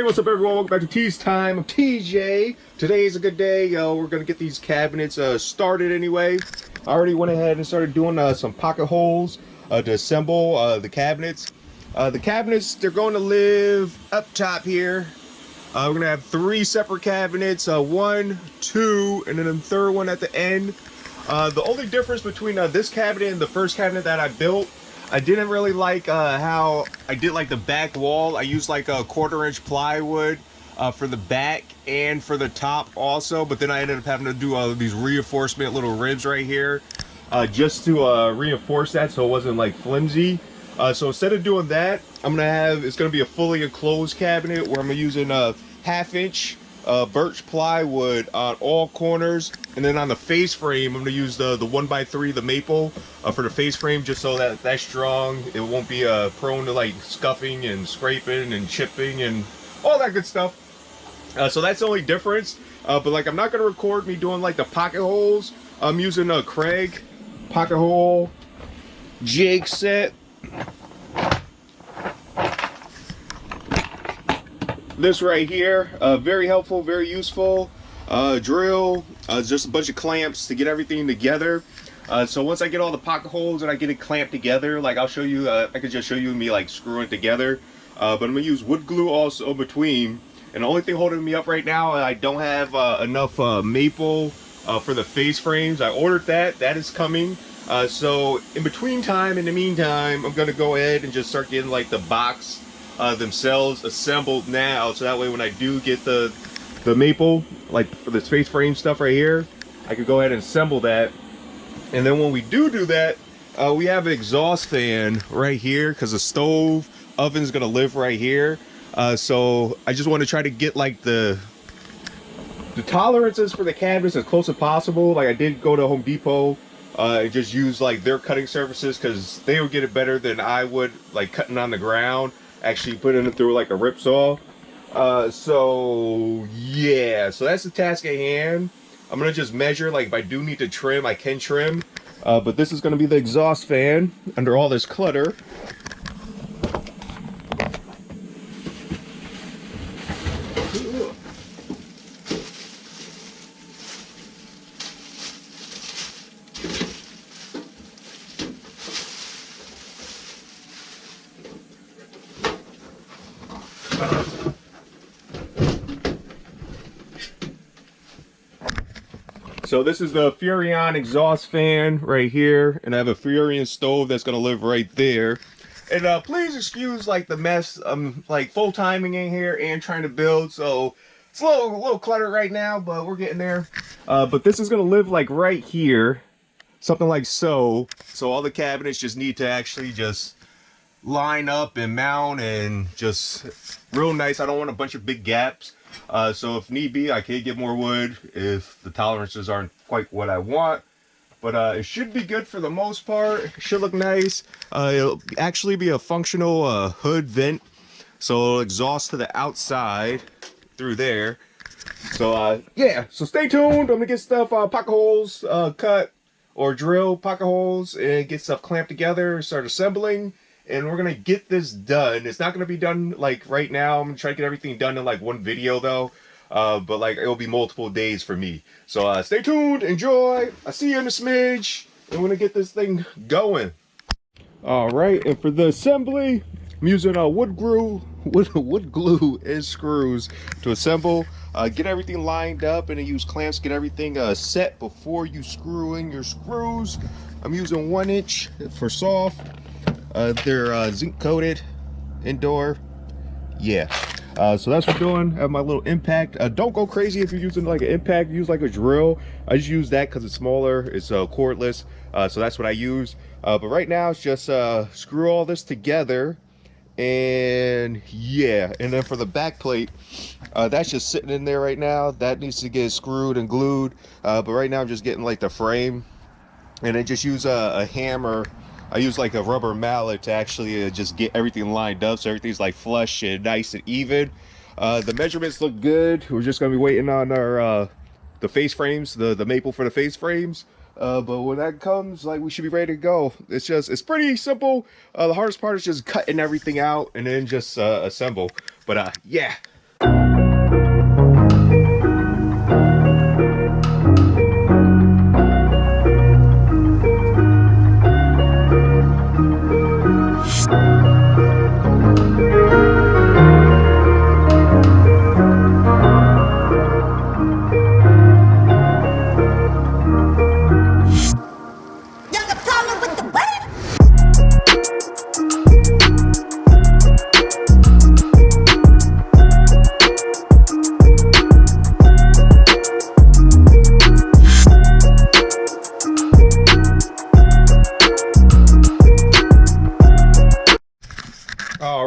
Hey, what's up everyone? Welcome back to Tease Time. I'm TJ. Today is a good day. We're gonna get these cabinets started anyway. I already went ahead and started doing some pocket holes to assemble the cabinets. They're going to live up top here. We're gonna have 3 separate cabinets, 1, 2, and then a third one at the end. The only difference between this cabinet and the first cabinet that I built, I didn't really like how I did like the back wall. I used like a 1/4-inch plywood for the back and for the top also, but then I ended up having to do these reinforcement little ribs right here just to reinforce that so it wasn't like flimsy. So instead of doing that, it's gonna be a fully enclosed cabinet where I'm using a 1/2-inch birch plywood on all corners, and then on the face frame I'm gonna use the 1x3, the maple, for the face frame, just so that that's strong. It won't be prone to like scuffing and scraping and chipping and all that good stuff. So that's the only difference. But like, I'm not gonna record me doing like the pocket holes. I'm using a Craig pocket hole jig set. This right here, very helpful, very useful. Drill, just a bunch of clamps to get everything together. So once I get all the pocket holes and I get it clamped together, like I'll show you, I could just show you me like screwing it together. But I'm gonna use wood glue also between. And the only thing holding me up right now, I don't have enough maple for the face frames. I ordered that, that is coming. So in the meantime, I'm gonna go ahead and just start getting like the box themselves assembled now, so that way when I do get the maple, like for this face frame stuff right here, I could go ahead and assemble that. And then when we do that, we have an exhaust fan right here because the stove oven's gonna live right here. So I just want to try to get like the tolerances for the cabinets as close as possible. Like I did go to Home Depot and just use like their cutting surfaces because they would get it better than I would, like cutting on the ground, actually putting it through like a rip saw. So yeah, so that's the task at hand. I'm gonna just measure, like if I do need to trim, I can trim. But this is gonna be the exhaust fan under all this clutter. So this is the Furrion exhaust fan right here, and I have a Furrion stove that's gonna live right there. And please excuse like the mess. I'm like full timing in here and trying to build, so it's a little cluttered right now, but we're getting there. But this is gonna live like right here, something like so. So all the cabinets just need to actually just line up and mount and just real nice. I don't want a bunch of big gaps. So if need be, I could get more wood if the tolerances aren't quite what I want. But it should be good for the most part. It should look nice. It'll actually be a functional hood vent, so it'll exhaust to the outside through there. So yeah, so stay tuned. I'm gonna get stuff, pocket holes cut or drill pocket holes and get stuff clamped together, start assembling. And we're gonna get this done. It's not gonna be done like right now. I'm gonna try to get everything done in like one video though. But like it'll be multiple days for me. So stay tuned, enjoy. I'll see you in a smidge. And we're gonna get this thing going. All right, and for the assembly, I'm using wood glue and screws to assemble. Get everything lined up, and then use clamps to get everything set before you screw in your screws. I'm using 1-inch for soft. They're zinc coated indoor. Yeah, so that's what I'm doing. I have my little impact. Don't go crazy if you're using like an impact. Use like a drill. I just use that because it's smaller, it's cordless, so that's what I use. But right now it's just screw all this together, and yeah. And then for the back plate, that's just sitting in there right now. That needs to get screwed and glued, but right now I'm just getting like the frame, and then just use a hammer. I use like a rubber mallet to actually just get everything lined up so everything's like flush and nice and even. The measurements look good. We're just gonna be waiting on our the face frames, the maple for the face frames. But when that comes, like, we should be ready to go. It's pretty simple. The hardest part is just cutting everything out and then just assemble. But yeah.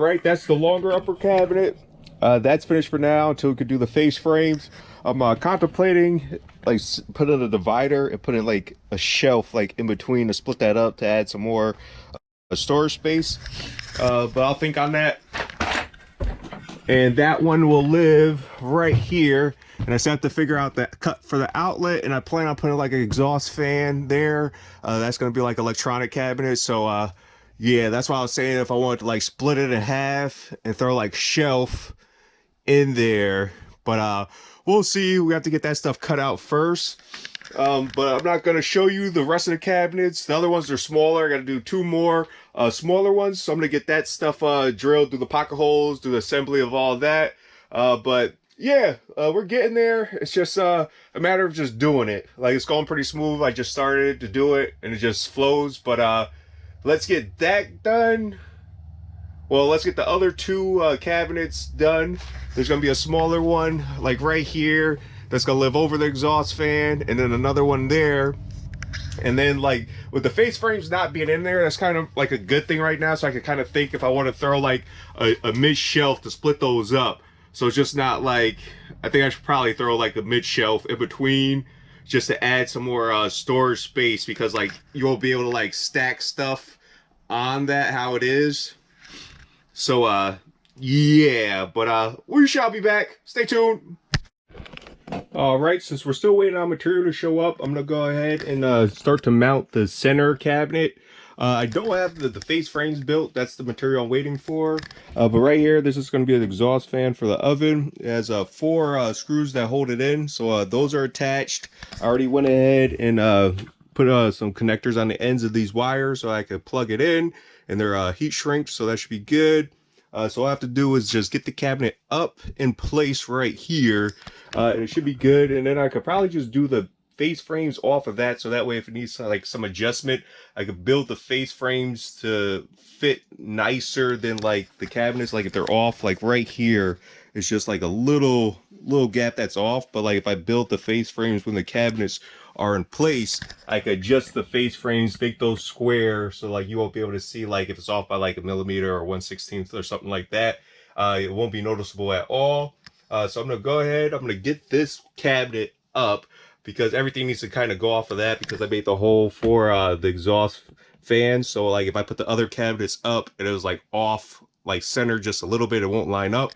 right, that's the longer upper cabinet. That's finished for now until we could do the face frames. I'm contemplating like putting a divider and putting like a shelf like in between to split that up to add some more storage space. But I'll think on that. And that one will live right here. And I still have to figure out that cut for the outlet, and I plan on putting like an exhaust fan there. That's gonna be like electronic cabinet. So yeah, that's why I was saying if I wanted to like split it in half and throw like shelf in there. But we'll see. We have to get that stuff cut out first. But I'm not going to show you the rest of the cabinets. The other ones are smaller. I got to do 2 more smaller ones. So I'm going to get that stuff drilled through the pocket holes, do the assembly of all that. But yeah, we're getting there. It's just a matter of just doing it. Like, it's going pretty smooth. I just started to do it and it just flows. But let's get that done. Well, let's get the other 2 cabinets done. There's going to be a smaller one like right here that's gonna live over the exhaust fan, and then another one there. And then like with the face frames not being in there, that's kind of like a good thing right now. So I can kind of think if I want to throw like a mid shelf to split those up. So it's just not like, I think I should probably throw like a mid shelf in between just to add some more storage space, because like you won't be able to like stack stuff on that how it is. So yeah, but we shall be back. Stay tuned. All right, since we're still waiting on material to show up, I'm gonna go ahead and start to mount the center cabinet. I don't have the face frames built. That's the material I'm waiting for. But right here, this is going to be the exhaust fan for the oven. It has 4 screws that hold it in, so those are attached. I already went ahead and put some connectors on the ends of these wires so I could plug it in, and they're heat shrink, so that should be good. So all I have to do is just get the cabinet up in place right here, and it should be good. And then I could probably just do the face frames off of that, so that way if it needs like some adjustment, I could build the face frames to fit nicer than like the cabinets. Like if they're off, like right here, it's just like a little gap that's off. But like if I build the face frames when the cabinets are in place, I could adjust the face frames, make those square, so like you won't be able to see like if it's off by like a millimeter or 1/16 or something like that. It won't be noticeable at all. So I'm gonna go ahead, I'm gonna get this cabinet up, because everything needs to kind of go off of that, because I made the hole for the exhaust fan. So like if I put the other cabinets up and it was like off, like center just a little bit, it won't line up.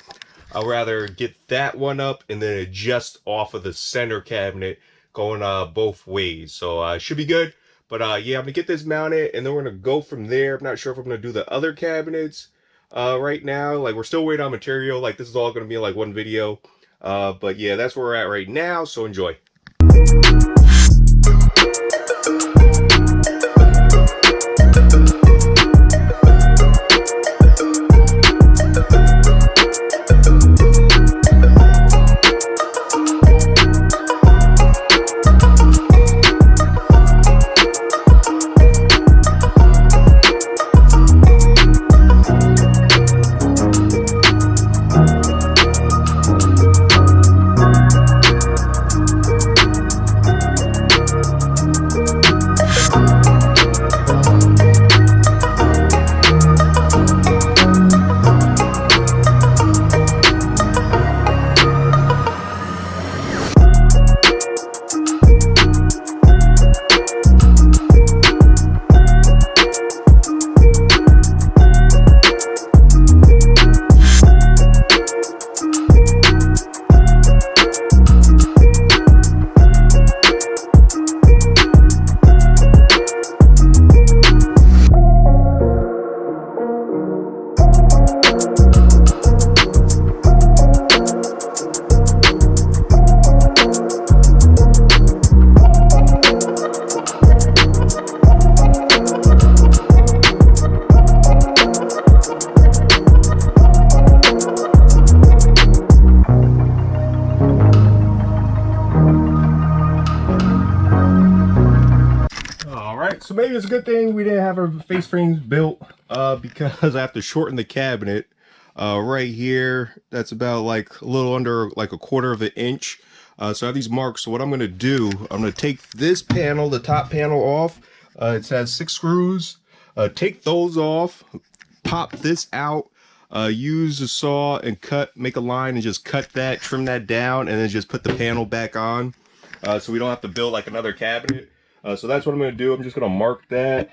I'd rather get that one up and then adjust off of the center cabinet, going both ways. So it should be good. But yeah, I'm gonna get this mounted and then we're gonna go from there. I'm not sure if I'm gonna do the other cabinets right now. Like we're still waiting on material. Like this is all gonna be like one video. But yeah, that's where we're at right now. So enjoy. So maybe it's a good thing we didn't have our face frames built, because I have to shorten the cabinet right here. That's about like a little under like a 1/4 of an inch. So I have these marks. So what I'm going to do, I'm going to take this panel, the top panel off. It has 6 screws. Take those off, pop this out, use a saw and make a line and just cut that, trim that down, and then just put the panel back on, so we don't have to build like another cabinet. So that's what I'm going to do. I'm just going to mark that,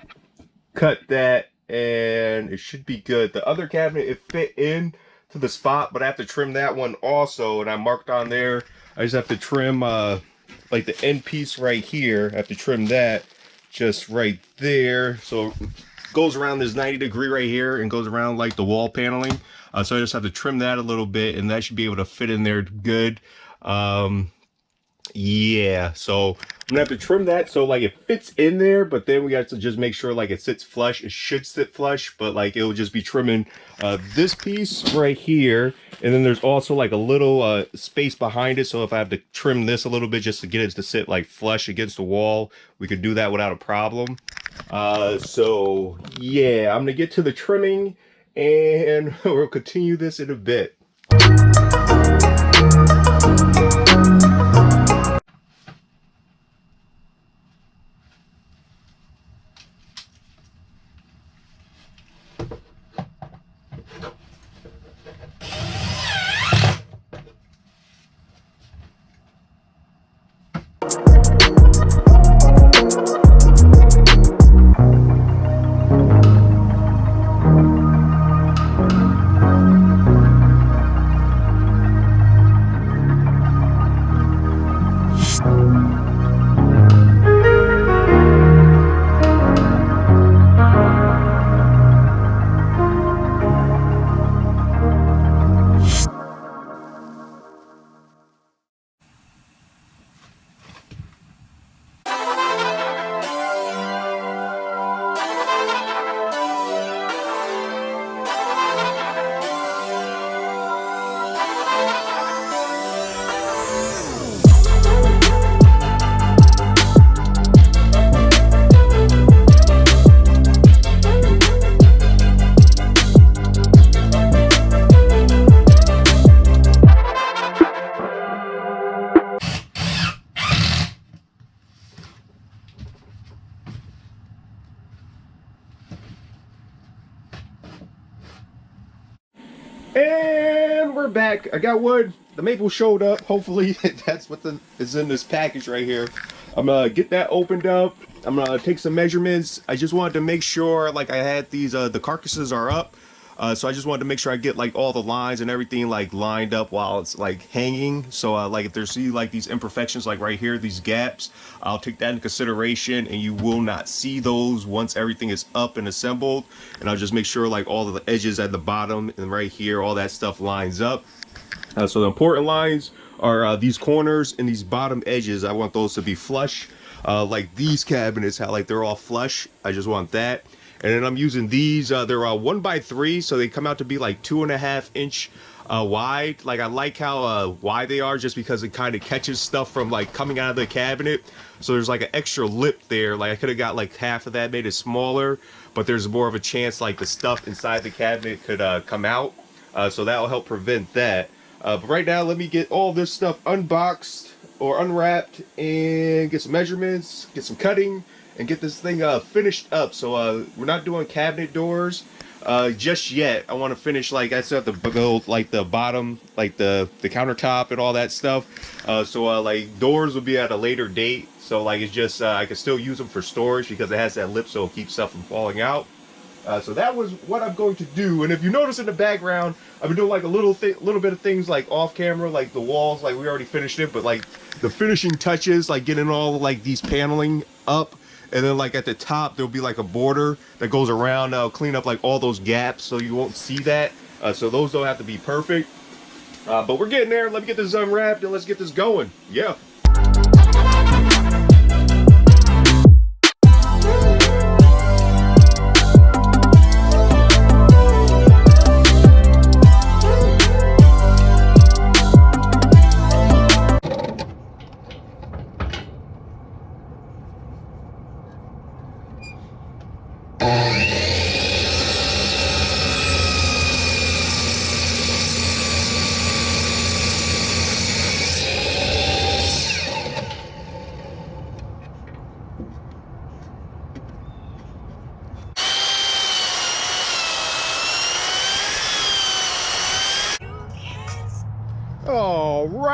cut that, and it should be good. The other cabinet, it fit in to the spot, but I have to trim that one also, and I marked on there. I just have to trim like the end piece right here. I have to trim that just right there, so it goes around this 90-degree right here and goes around like the wall paneling. So I just have to trim that a little bit, and that should be able to fit in there good. Yeah, so I'm gonna have to trim that so like it fits in there, but then we got to just make sure like it sits flush. It should sit flush, but like it'll just be trimming this piece right here, and then there's also like a little space behind it, so if I have to trim this a little bit just to get it to sit like flush against the wall, we could do that without a problem. So yeah, I'm gonna get to the trimming and we'll continue this in a bit. And we're back. I got wood. The maple showed up. Hopefully that's what is in this package right here. I'm gonna get that opened up. I'm gonna take some measurements. I just wanted to make sure like I had these the carcasses are up. So I just wanted to make sure I get like all the lines and everything like lined up while it's like hanging. So like if there's like these imperfections like right here, these gaps, I'll take that into consideration, and you will not see those once everything is up and assembled. And I'll just make sure like all of the edges at the bottom and right here, all that stuff lines up. So the important lines are these corners and these bottom edges. I want those to be flush. Like these cabinets, how like they're all flush. I just want that. And then I'm using these, they're 1x3, so they come out to be like 2.5 inch wide. Like I like how wide they are, just because it kind of catches stuff from like coming out of the cabinet. So there's like an extra lip there. Like I could have got like half of that, made it smaller, but there's more of a chance like the stuff inside the cabinet could come out. So that will help prevent that. But right now, let me get all this stuff unboxed or unwrapped and get some measurements, get some cutting, and get this thing finished up. So we're not doing cabinet doors just yet. I want to finish, like I still have to build like the bottom, like the countertop and all that stuff. So like doors will be at a later date. So like it's just I can still use them for storage because it has that lip, so it'll keep stuff from falling out. So that was what I'm going to do. And if you notice in the background, I've been doing like a little bit of things like off camera, like the walls, like we already finished it, but like the finishing touches, like getting all like these paneling up. And then like at the top, there'll be like a border that goes around. I'll clean up like all those gaps so you won't see that. So those don't have to be perfect. But we're getting there. Let me get this unwrapped and let's get this going. Yeah.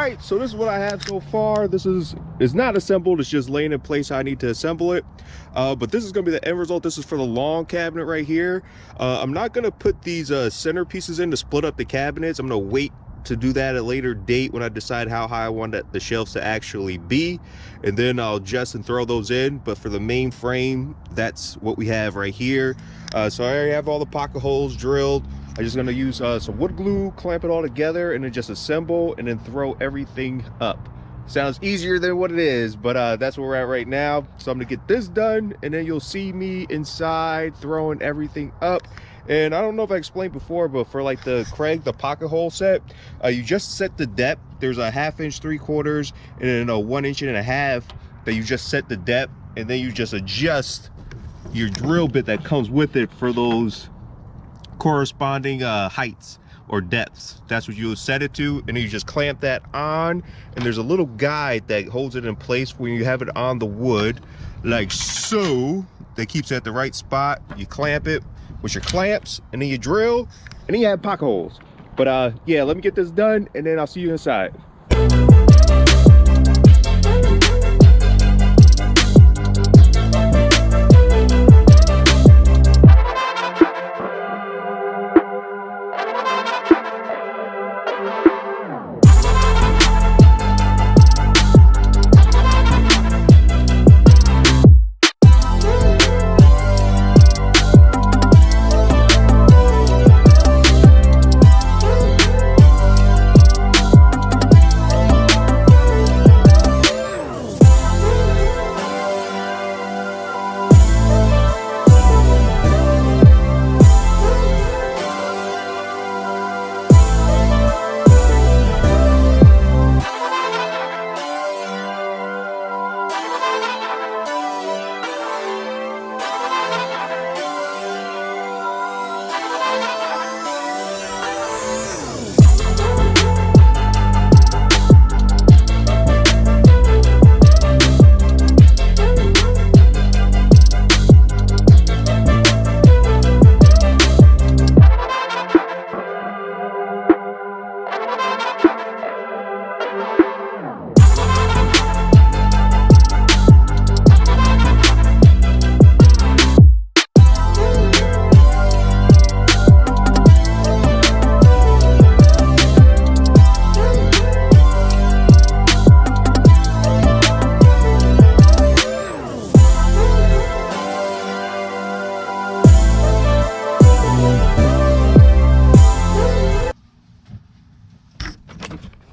right, so this is what I have so far. It's not assembled, it's just laying in place how I need to assemble it. But this is gonna be the end result. This is for the long cabinet right here. I'm not gonna put these center pieces in to split up the cabinets. I'm gonna wait to do that at a later date when I decide how high I want the shelves to actually be, and then I'll adjust and throw those in. But for the main frame, that's what we have right here. So I already have all the pocket holes drilled. I'm just gonna use some wood glue, clamp it all together, and then just assemble and then throw everything up. Sounds easier than what it is, but that's where we're at right now. So I'm gonna get this done, and then you'll see me inside throwing everything up. And I don't know if I explained before, but for like the Craig, the pocket hole set, you just set the depth. There's a 1/2 inch, 3/4, and then a 1.5 inches that you just set the depth, and then you just adjust your drill bit that comes with it for those corresponding heights or depths. That's what you'll set it to, and then you just clamp that on, and there's a little guide that holds it in place when you have it on the wood, like so, that keeps it at the right spot. You clamp it with your clamps, and then you drill, and then you have pocket holes. But yeah, let me get this done, and then I'll see you inside.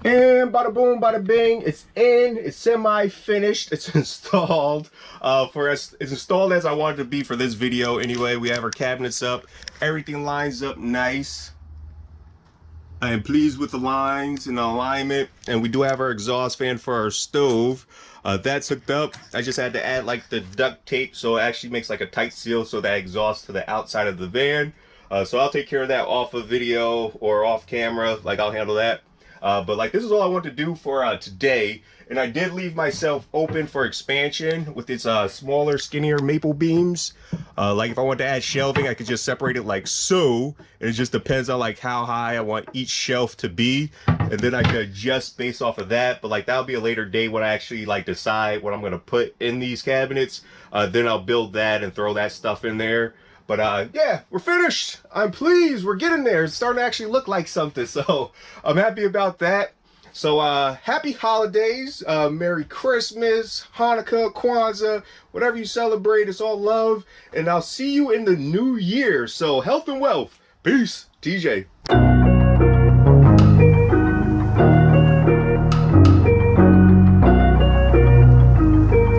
And bada boom, bada bing, it's in, it's semi-finished, it's installed. It's installed as I wanted it to be for this video anyway. We have our cabinets up, everything lines up nice. I am pleased with the lines and the alignment, and we do have our exhaust fan for our stove. That's hooked up. I just had to add like the duct tape so it actually makes like a tight seal so that exhausts to the outside of the van. So I'll take care of that off of video or off camera, like I'll handle that. But like this is all I want to do for today, and I did leave myself open for expansion with its smaller, skinnier maple beams. Like if I want to add shelving, I could just separate it like so, and it just depends on like how high I want each shelf to be, and then I could adjust based off of that. But like that'll be a later day when I actually like decide what I'm gonna put in these cabinets. Then I'll build that and throw that stuff in there. But yeah, we're finished. I'm pleased. We're getting there. It's starting to actually look like something. So I'm happy about that. So happy holidays. Merry Christmas, Hanukkah, Kwanzaa, whatever you celebrate. It's all love. And I'll see you in the new year. So health and wealth. Peace. TJ.